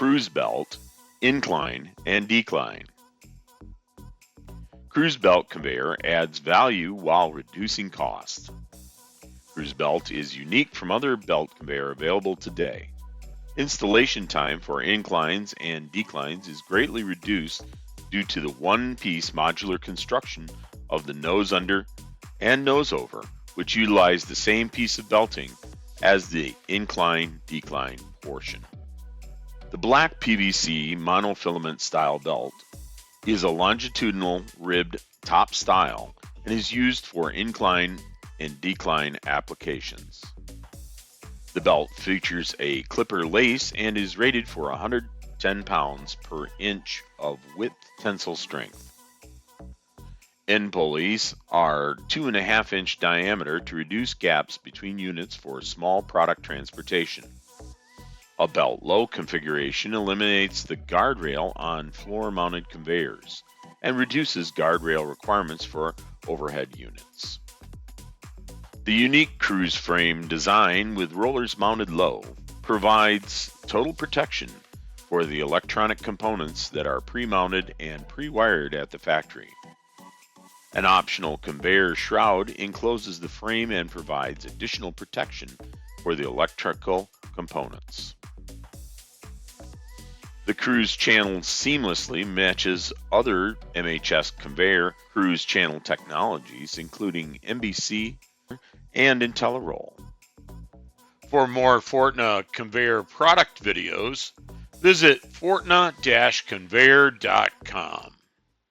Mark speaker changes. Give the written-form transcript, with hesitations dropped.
Speaker 1: CRUZbelt, incline, and decline. CRUZbelt conveyor adds value while reducing costs. CRUZbelt is unique from other belt conveyor available today. Installation time for inclines and declines is greatly reduced due to the one-piece modular construction of the Noseunder and Noseover, which utilize the same piece of belting as the incline-decline portion. The black PVC monofilament style belt is a longitudinal ribbed top style and is used for incline and decline applications. The belt features a clipper lace and is rated for 110 pounds per inch of width tensile strength. End pulleys are 2.5-inch diameter to reduce gaps between units for small product transportation. A belt low configuration eliminates the guardrail on floor-mounted conveyors and reduces guardrail requirements for overhead units. The unique CRUZ frame design with rollers mounted low provides total protection for the electronic components that are pre-mounted and pre-wired at the factory. An optional conveyor shroud encloses the frame and provides additional protection for the electrical components. The CRUZ channel seamlessly matches other MHS conveyor CRUZ channel technologies, including MBC and IntelliRoll. For more FORTNA conveyor product videos, visit FORTNA-conveyor.com.